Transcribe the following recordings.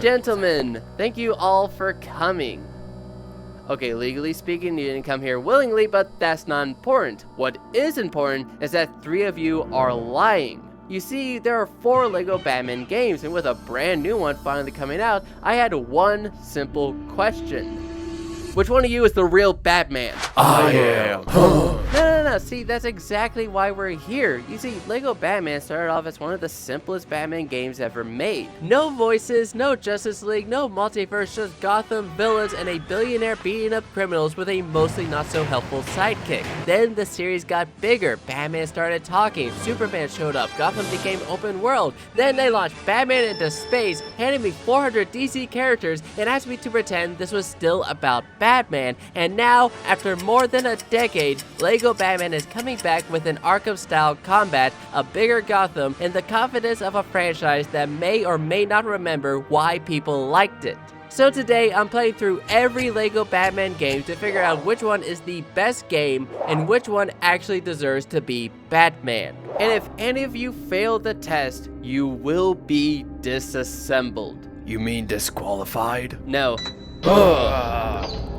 Gentlemen, thank you all for coming. Okay, legally speaking, you didn't come here willingly, but that's not important. What is important is that 3 of you are lying. You see, there are 4 LEGO Batman games, and with a brand new one finally coming out, I had one simple question. Which one of you is the real Batman? I am. No, see, that's exactly why we're here. You see, LEGO Batman started off as one of the simplest Batman games ever made. No voices, no Justice League, no multiverse, just Gotham, villains, and a billionaire beating up criminals with a mostly not so helpful sidekick. Then the series got bigger, Batman started talking, Superman showed up, Gotham became open world, then they launched Batman into space, handed me 400 DC characters, and asked me to pretend this was still about Batman, and now, after more than a decade, LEGO Batman is coming back with an Arkham-style combat, a bigger Gotham, and the confidence of a franchise that may or may not remember why people liked it. So today, I'm playing through every LEGO Batman game to figure out which one is the best game and which one actually deserves to be Batman. And if any of you fail the test, you will be disassembled. You mean disqualified? No.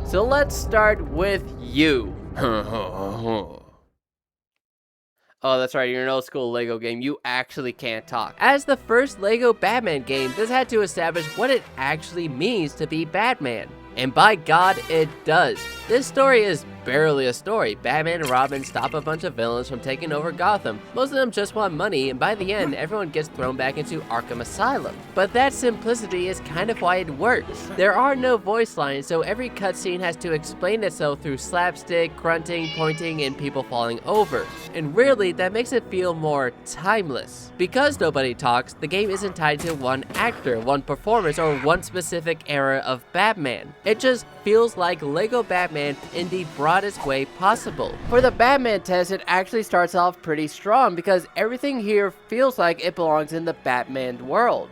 So let's start with you. Oh, that's right, you're an old school LEGO game. You actually can't talk. As the first LEGO Batman game, this had to establish what it actually means to be Batman. And by God, it does. This story is barely a story. Batman and Robin stop a bunch of villains from taking over Gotham. Most of them just want money, and by the end, everyone gets thrown back into Arkham Asylum. But that simplicity is kind of why it works. There are no voice lines, so every cutscene has to explain itself through slapstick, grunting, pointing, and people falling over. And really, that makes it feel more timeless. Because nobody talks, the game isn't tied to one actor, one performance, or one specific era of Batman. It just feels like LEGO Batman in the broadest way possible. For the Batman test, it actually starts off pretty strong because everything here feels like it belongs in the Batman world.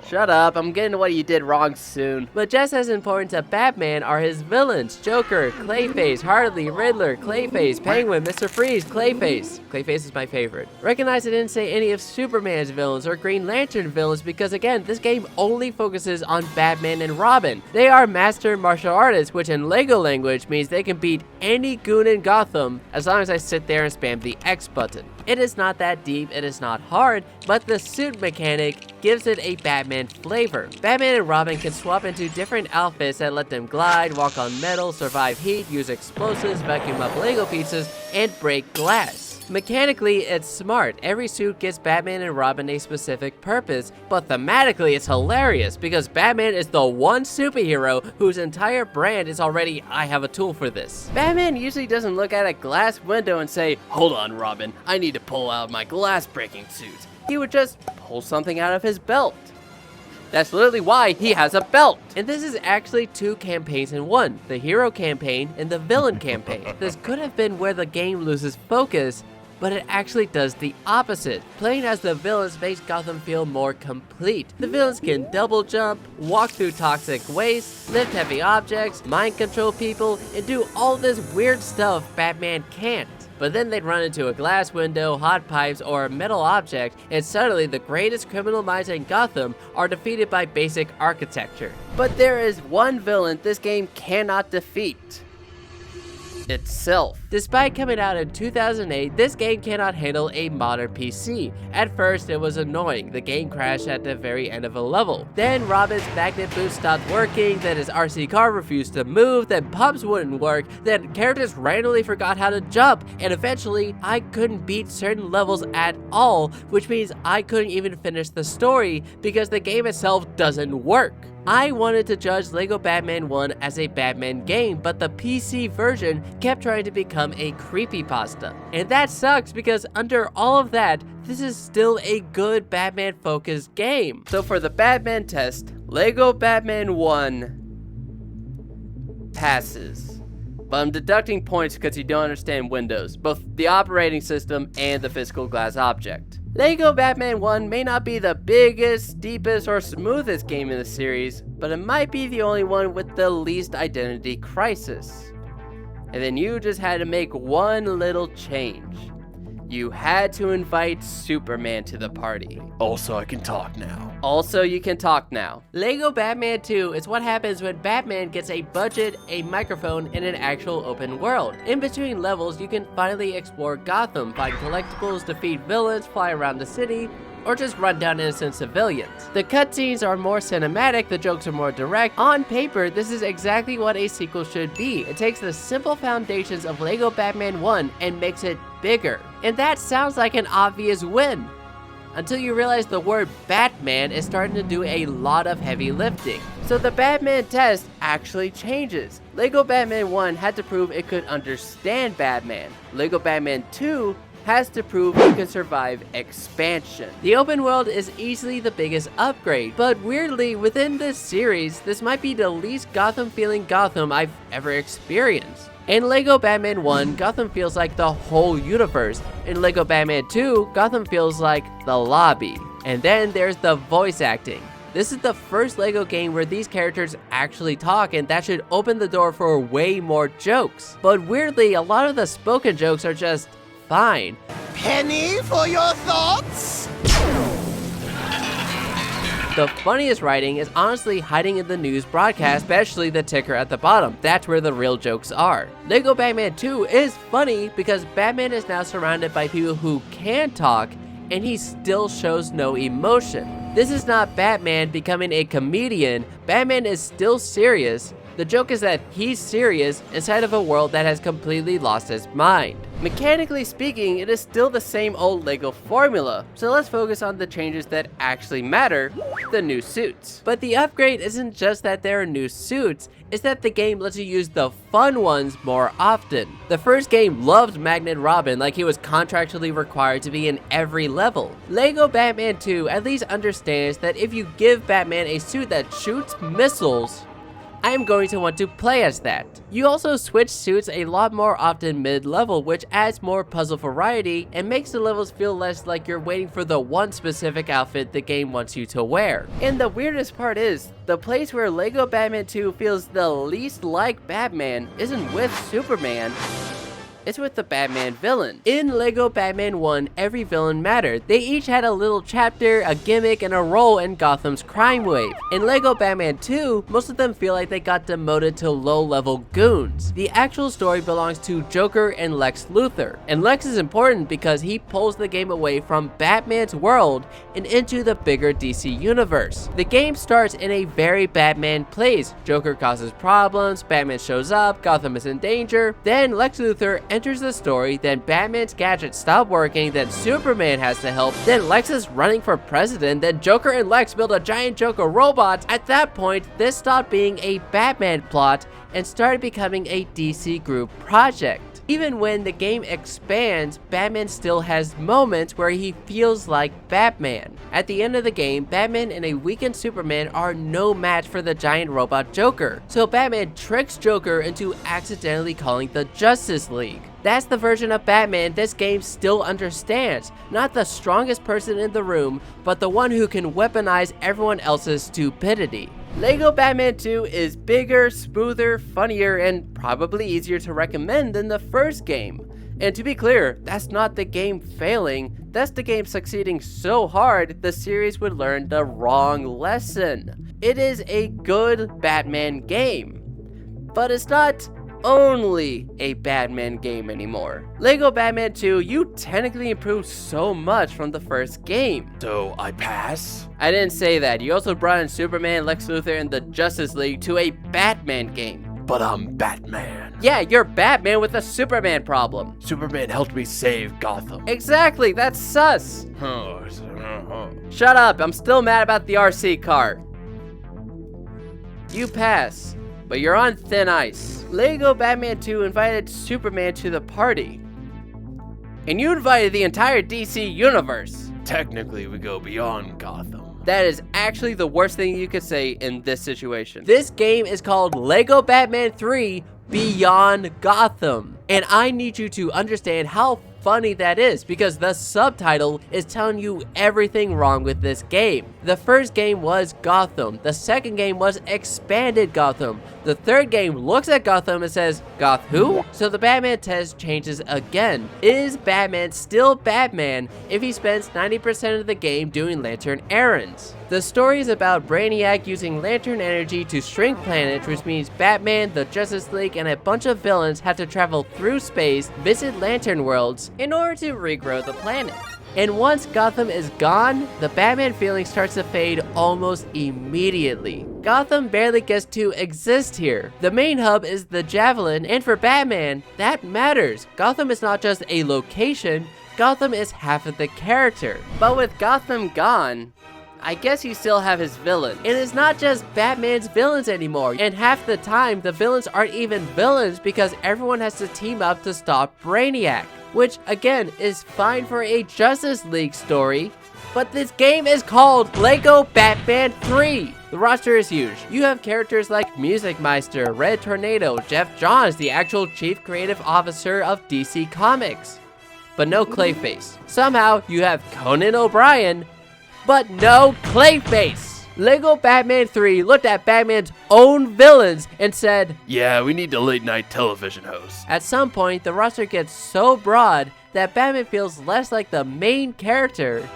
Shut up, I'm getting to what you did wrong soon. But just as important to Batman are his villains: Joker, Clayface, Harley, Riddler, Clayface, Penguin, Mr. Freeze, Clayface. Clayface is my favorite. Recognize I didn't say any of Superman's villains or Green Lantern villains because again, this game only focuses on Batman and Robin. They are master martial artists, which in LEGO language means they can beat any goon in Gotham as long as I sit there and spam the X button. It is not that deep, it is not hard, but the suit mechanic gives it a Batman flavor. Batman and Robin can swap into different outfits that let them glide, walk on metal, survive heat, use explosives, vacuum up Lego pizzas, and break glass. Mechanically, it's smart. Every suit gives Batman and Robin a specific purpose, but thematically it's hilarious because Batman is the one superhero whose entire brand is already, I have a tool for this. Batman usually doesn't look at a glass window and say, "Hold on, Robin, I need to pull out my glass breaking suit." He would just pull something out of his belt. That's literally why he has a belt. And this is actually 2 campaigns in one, the hero campaign and the villain campaign. This could have been where the game loses focus, but it actually does the opposite. Playing as the villains makes Gotham feel more complete. The villains can double jump, walk through toxic waste, lift heavy objects, mind control people, and do all this weird stuff Batman can't. But then they'd run into a glass window, hot pipes, or a metal object, and suddenly the greatest criminal minds in Gotham are defeated by basic architecture. But there is one villain this game cannot defeat: itself. Despite coming out in 2008, this game cannot handle a modern PC. At first, it was annoying. The game crashed at the very end of a level. Then Robin's magnet boost stopped working, then his RC car refused to move, then pumps wouldn't work, then characters randomly forgot how to jump, and eventually, I couldn't beat certain levels at all, which means I couldn't even finish the story because the game itself doesn't work. I wanted to judge LEGO Batman 1 as a Batman game, but the PC version kept trying to become a creepypasta. And that sucks because under all of that, this is still a good Batman-focused game. So for the Batman test, LEGO Batman 1 passes. But I'm deducting points because you don't understand Windows, both the operating system and the physical glass object. LEGO Batman 1 may not be the biggest, deepest, or smoothest game in the series, but it might be the only one with the least identity crisis. And then you just had to make one little change. You had to invite Superman to the party. Also, I can talk now. Also, you can talk now. Lego Batman 2 is what happens when Batman gets a budget, a microphone, and an actual open world. In between levels, you can finally explore Gotham, find collectibles, defeat villains, fly around the city, or just run down innocent civilians. The cutscenes are more cinematic, the jokes are more direct. On paper, this is exactly what a sequel should be. It takes the simple foundations of Lego Batman 1 and makes it bigger. And that sounds like an obvious win, until you realize the word Batman is starting to do a lot of heavy lifting. So the Batman test actually changes. Lego Batman 1 had to prove it could understand Batman. Lego Batman 2 has to prove it could survive expansion. The open world is easily the biggest upgrade, but weirdly, within this series, this might be the least Gotham feeling Gotham I've ever experienced. In Lego Batman 1, Gotham feels like the whole universe. In Lego Batman 2, Gotham feels like the lobby. And then there's the voice acting. This is the first Lego game where these characters actually talk, and that should open the door for way more jokes. But weirdly, a lot of the spoken jokes are just fine. Penny for your thoughts? The funniest writing is honestly hiding in the news broadcast, especially the ticker at the bottom. That's where the real jokes are. Lego Batman 2 is funny because Batman is now surrounded by people who can talk, and he still shows no emotion. This is not Batman becoming a comedian. Batman is still serious. The joke is that he's serious inside of a world that has completely lost his mind. Mechanically speaking, it is still the same old Lego formula, so let's focus on the changes that actually matter, the new suits. But the upgrade isn't just that there are new suits, it's that the game lets you use the fun ones more often. The first game loved Magnet Robin like he was contractually required to be in every level. Lego Batman 2 at least understands that if you give Batman a suit that shoots missiles, I am going to want to play as that. You also switch suits a lot more often mid-level, which adds more puzzle variety and makes the levels feel less like you're waiting for the one specific outfit the game wants you to wear. And the weirdest part is, the place where Lego Batman 2 feels the least like Batman isn't with Superman, it's with the Batman villain. In Lego Batman 1, every villain mattered. They each had a little chapter, a gimmick, and a role in Gotham's crime wave. In Lego Batman 2, most of them feel like they got demoted to low-level goons. The actual story belongs to Joker and Lex Luthor. And Lex is important because he pulls the game away from Batman's world and into the bigger DC universe. The game starts in a very Batman place. Joker causes problems, Batman shows up, Gotham is in danger, then Lex Luthor enters the story, then Batman's gadgets stop working, then Superman has to help, then Lex is running for president, then Joker and Lex build a giant Joker robot. At that point, this stopped being a Batman plot and started becoming a DC group project. Even when the game expands, Batman still has moments where he feels like Batman. At the end of the game, Batman and a weakened Superman are no match for the giant robot Joker. So Batman tricks Joker into accidentally calling the Justice League. That's the version of Batman this game still understands. Not the strongest person in the room, but the one who can weaponize everyone else's stupidity. Lego Batman 2 is bigger, smoother, funnier, and probably easier to recommend than the first game. And to be clear, that's not the game failing, that's the game succeeding so hard the series would learn the wrong lesson. It is a good Batman game, but it's not only a Batman game anymore. Lego Batman 2, you technically improved so much from the first game. So I pass? I didn't say that. You also brought in Superman, Lex Luthor, and the Justice League to a Batman game. But I'm Batman. Yeah, you're Batman with a Superman problem. Superman helped me save Gotham. Exactly, that's sus. Shut up, I'm still mad about the RC car. You pass, but you're on thin ice. Lego Batman 2 invited Superman to the party. And you invited the entire DC universe. Technically, we go beyond Gotham. That is actually the worst thing you could say in this situation. This game is called Lego Batman 3 Beyond Gotham. And I need you to understand how funny that is, because the subtitle is telling you everything wrong with this game. The first game was Gotham, the second game was Expanded Gotham, the third game looks at Gotham and says, Goth who? So the Batman test changes again. Is Batman still Batman if he spends 90% of the game doing lantern errands? The story is about Brainiac using lantern energy to shrink planets, which means Batman, the Justice League, and a bunch of villains have to travel through space, visit lantern worlds, in order to regrow the planet. And once Gotham is gone, the Batman feeling starts to fade almost immediately. Gotham barely gets to exist here. The main hub is the Javelin, and for Batman, that matters. Gotham is not just a location, Gotham is half of the character. But with Gotham gone, I guess you still have his villains. And it's not just Batman's villains anymore, and half the time the villains aren't even villains because everyone has to team up to stop Brainiac. Which again is fine for a Justice League story, but this game is called LEGO Batman 3. The roster is huge. You have characters like Music Meister, Red Tornado, Jeff Johns, the actual chief creative officer of DC Comics. But no Clayface. Somehow you have Conan O'Brien, but no Clayface. LEGO Batman 3 looked at Batman's own villains and said, Yeah, we need a late night television host. at some point, the roster gets so broad that Batman feels less like the main character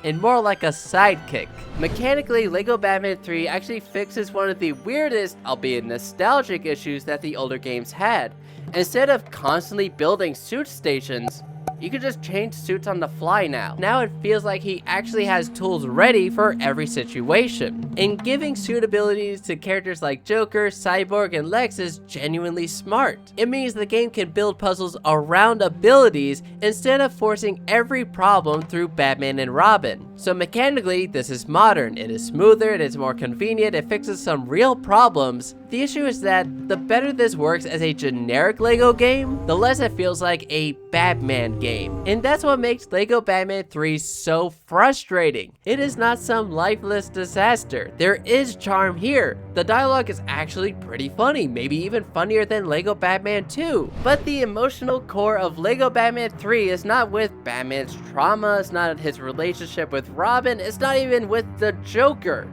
and more like a sidekick. Mechanically, LEGO Batman 3 actually fixes one of the weirdest, albeit nostalgic issues that the older games had. Instead of constantly building suit stations, you can just change suits on the fly now. Now it feels like he actually has tools ready for every situation. And giving suit abilities to characters like Joker, Cyborg, and Lex is genuinely smart. It means the game can build puzzles around abilities instead of forcing every problem through Batman and Robin. So mechanically, this is modern, it is smoother, it is more convenient, it fixes some real problems. The issue is that the better this works as a generic LEGO game, the less it feels like a Batman game. And that's what makes LEGO Batman 3 so frustrating. It is not some lifeless disaster. There is charm here. The dialogue is actually pretty funny, maybe even funnier than LEGO Batman 2. But the emotional core of LEGO Batman 3 is not with Batman's trauma, it's not his relationship with Robin, it's not even with the Joker.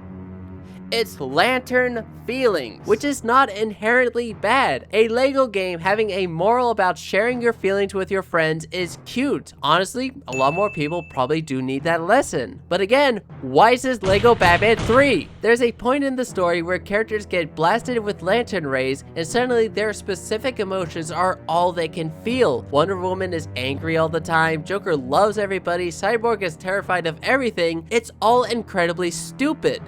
It's lantern feelings, which is not inherently bad. A LEGO game having a moral about sharing your feelings with your friends is cute. Honestly, a lot more people probably do need that lesson. But again, why is this LEGO Batman 3? There's a point in the story where characters get blasted with lantern rays and suddenly their specific emotions are all they can feel. Wonder Woman is angry all the time, Joker loves everybody, Cyborg is terrified of everything. It's all incredibly stupid.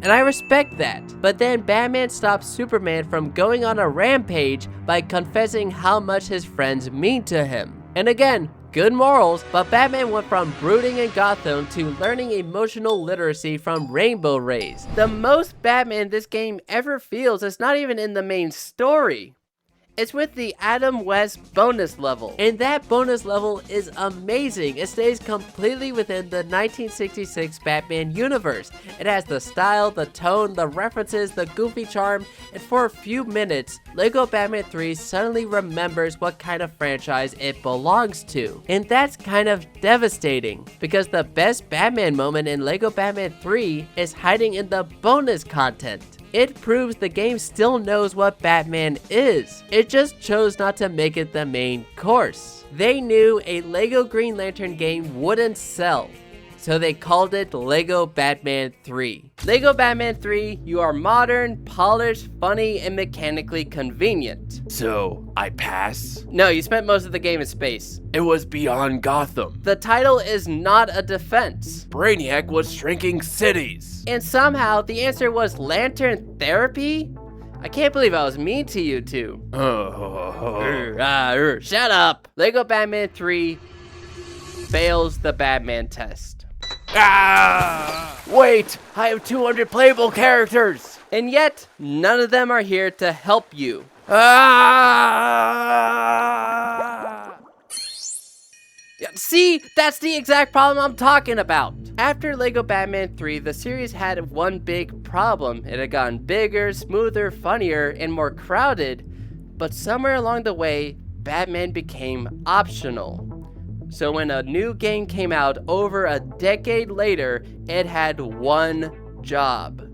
And I respect that. But then Batman stops Superman from going on a rampage by confessing how much his friends mean to him. And again, good morals, but Batman went from brooding in Gotham to learning emotional literacy from rainbow rays. The most Batman this game ever feels is not even in the main story. It's with the Adam West bonus level, and that bonus level is amazing. It stays completely within the 1966 Batman universe. It has the style, the tone, the references, the goofy charm, and for a few minutes, LEGO Batman 3 suddenly remembers what kind of franchise it belongs to. And that's kind of devastating, because the best Batman moment in LEGO Batman 3 is hiding in the bonus content. It proves the game still knows what Batman is. It just chose not to make it the main course. They knew a LEGO Green Lantern game wouldn't sell, so they called it LEGO Batman 3. LEGO Batman 3, you are modern, polished, funny, and mechanically convenient. So, I pass? No, you spent most of the game in space. It was beyond Gotham. The title is not a defense. Brainiac was shrinking cities. And somehow the answer was lantern therapy? I can't believe I was mean to you two. Shut up! LEGO Batman 3 fails the Batman test. Wait! I have 200 playable characters! And yet, none of them are here to help you. See, that's the exact problem I'm talking about. After LEGO Batman 3, the series had one big problem. It had gotten bigger, smoother, funnier, and more crowded, but somewhere along the way, Batman became optional. So when a new game came out over a decade later, it had one job: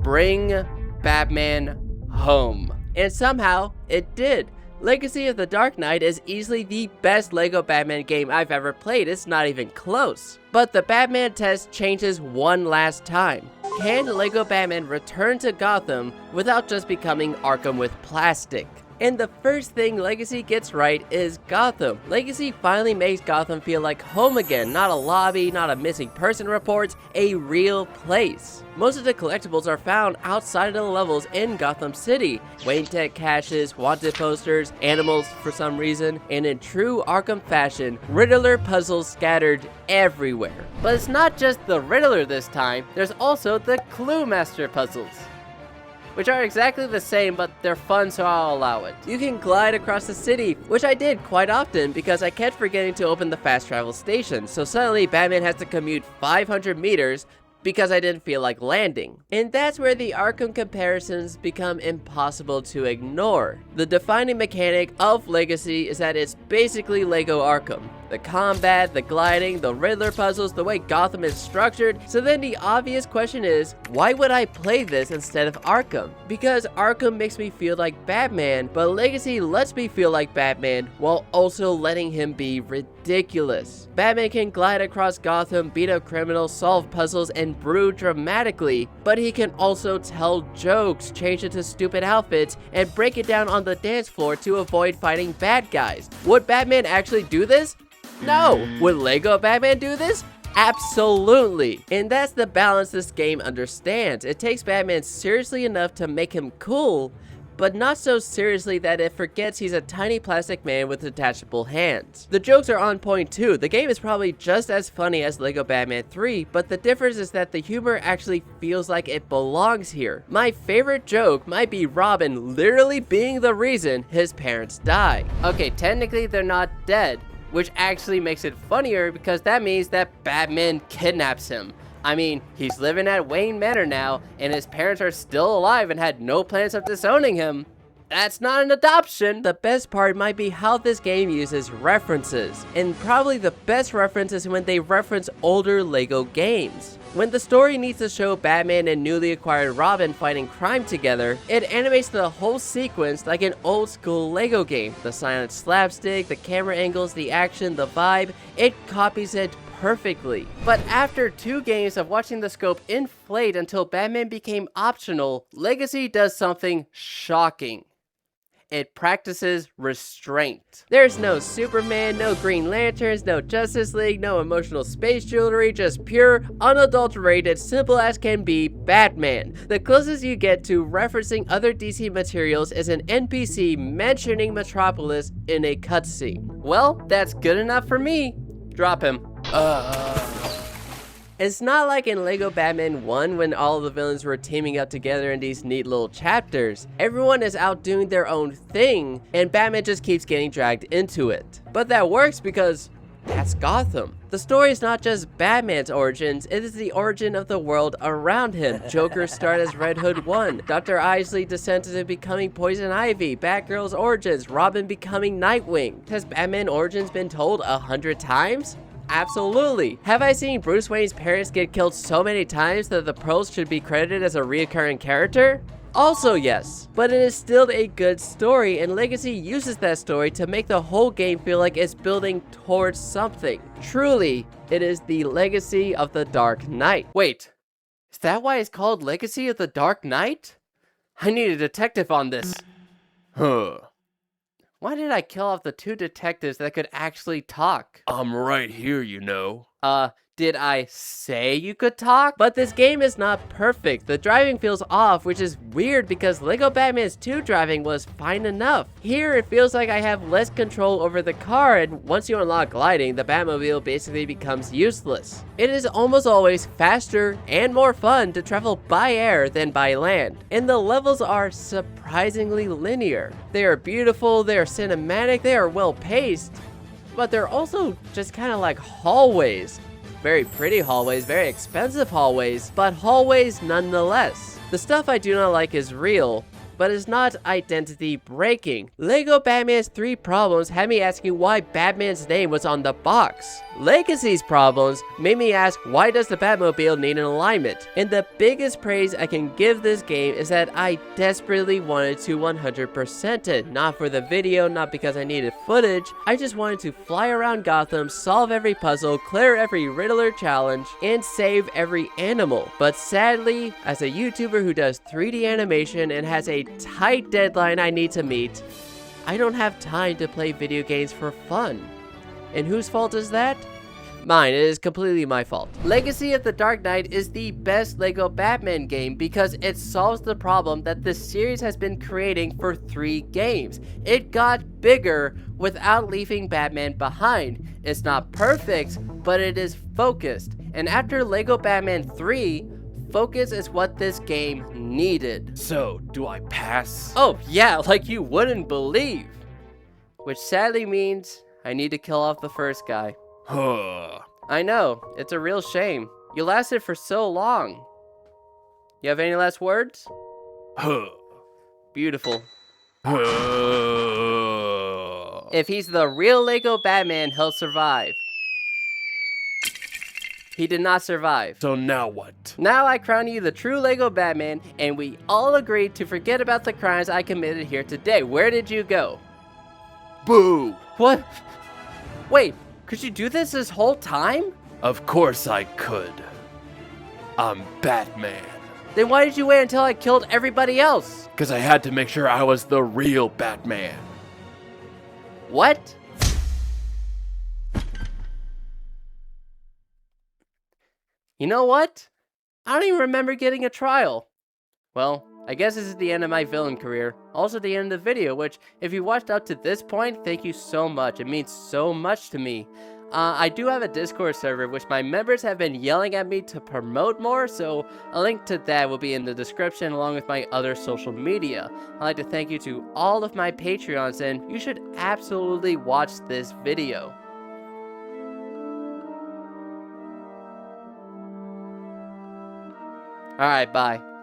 bring Batman home. And somehow, it did. Legacy of the Dark Knight is easily the best LEGO Batman game I've ever played. It's not even close. But the Batman test changes one last time. Can LEGO Batman return to Gotham without just becoming Arkham with plastic? And the first thing Legacy gets right is Gotham. Legacy finally makes Gotham feel like home again, not a lobby, not a missing person report, a real place. Most of the collectibles are found outside of the levels in Gotham City. Wayne Tech caches, wanted posters, animals for some reason, and in true Arkham fashion, Riddler puzzles scattered everywhere. But it's not just the Riddler this time, there's also the Clue Master puzzles, which are exactly the same, but they're fun, so I'll allow it. You can glide across the city, which I did quite often because I kept forgetting to open the fast travel station, so suddenly Batman has to commute 500 meters because I didn't feel like landing. And that's where the Arkham comparisons become impossible to ignore. The defining mechanic of Legacy is that it's basically LEGO Arkham. The combat, the gliding, the Riddler puzzles, the way Gotham is structured. So then the obvious question is, why would I play this instead of Arkham? Because Arkham makes me feel like Batman, but Legacy lets me feel like Batman while also letting him be ridiculous. Batman can glide across Gotham, beat up criminals, solve puzzles, and brew dramatically, but he can also tell jokes, change into stupid outfits, and break it down on the dance floor to avoid fighting bad guys. Would Batman actually do this? No. Would LEGO Batman do this? Absolutely. And that's the balance this game understands. It takes Batman seriously enough to make him cool, but not so seriously that it forgets he's a tiny plastic man with detachable hands. The jokes are on point too. The game is probably just as funny as LEGO Batman 3, but the difference is that the humor actually feels like it belongs here. My favorite joke might be Robin literally being the reason his parents die. Okay, technically they're not dead, which actually makes it funnier because that means that Batman kidnaps him. I mean, he's living at Wayne Manor now, and his parents are still alive and had no plans of disowning him. That's not an adoption. The best part might be how this game uses references, and probably the best reference is when they reference older LEGO games. When the story needs to show Batman and newly acquired Robin fighting crime together, it animates the whole sequence like an old school LEGO game. The silent slapstick, the camera angles, the action, the vibe, it copies it perfectly. But after 2 games of watching the scope inflate until Batman became optional, Legacy does something shocking. It practices restraint. There's no Superman, no Green Lanterns, no Justice League, no emotional space jewelry, just pure, unadulterated, simple as can be Batman. The closest you get to referencing other DC materials is an NPC mentioning Metropolis in a cutscene. Well, that's good enough for me. Drop him. It's not like in LEGO Batman 1 when all of the villains were teaming up together in these neat little chapters. Everyone is out doing their own thing, and Batman just keeps getting dragged into it. But that works because that's Gotham. The story is not just Batman's origins, it is the origin of the world around him. Joker started as Red Hood 1, Dr. Isley descends into becoming Poison Ivy, Batgirl's origins, Robin becoming Nightwing. Has Batman origins been told 100 times? Absolutely. Have I seen Bruce Wayne's parents get killed so many times that the Pearls should be credited as a reoccurring character? Also yes, but it is still a good story, and Legacy uses that story to make the whole game feel like it's building towards something. Truly, it is the Legacy of the Dark Knight. Wait, is that why it's called Legacy of the Dark Knight? I need a detective on this. Huh. Why did I kill off the 2 detectives that could actually talk? I'm right here, you know. Did I say you could talk? But this game is not perfect. The driving feels off, which is weird because LEGO Batman 2 driving was fine enough. Here, it feels like I have less control over the car, and once you unlock gliding, the Batmobile basically becomes useless. It is almost always faster and more fun to travel by air than by land, and the levels are surprisingly linear. They are beautiful, they are cinematic, they are well paced, but they're also just kind of like hallways. Very pretty hallways, very expensive hallways, but hallways nonetheless. The stuff I do not like is real, but it's not identity breaking. Lego Batman's 3 problems had me asking why Batman's name was on the box. Legacy's problems made me ask, why does the Batmobile need an alignment? And the biggest praise I can give this game is that I desperately wanted to 100% it. Not for the video, not because I needed footage. I just wanted to fly around Gotham, solve every puzzle, clear every Riddler challenge, and save every animal. But sadly, as a YouTuber who does 3D animation and has a tight deadline I need to meet, I don't have time to play video games for fun. And whose fault is that? Mine. It is completely my fault. Legacy of the Dark Knight is the best Lego Batman game because it solves the problem that this series has been creating for 3 games. It got bigger without leaving Batman behind. It's not perfect, but it is focused. And after Lego Batman 3, focus is what this game needed. So, do I pass? Oh yeah, like you wouldn't believe. Which sadly means I need to kill off the first guy. Huh. I know, it's a real shame. You lasted for so long. You have any last words? Huh. Beautiful. Huh. If he's the real Lego Batman, he'll survive. He did not survive. So now what? Now I crown you the true Lego Batman, and we all agreed to forget about the crimes I committed here today. Where did you go? Boo! What? Wait, could you do this whole time? Of course I could. I'm Batman. Then why did you wait until I killed everybody else? Because I had to make sure I was the real Batman. What? You know what? I don't even remember getting a trial. Well, I guess this is the end of my villain career. Also the end of the video, which, if you watched up to this point, thank you so much. It means so much to me. I do have a Discord server, which my members have been yelling at me to promote more, so a link to that will be in the description along with my other social media. I'd like to thank you to all of my Patreons, and you should absolutely watch this video. Alright, bye.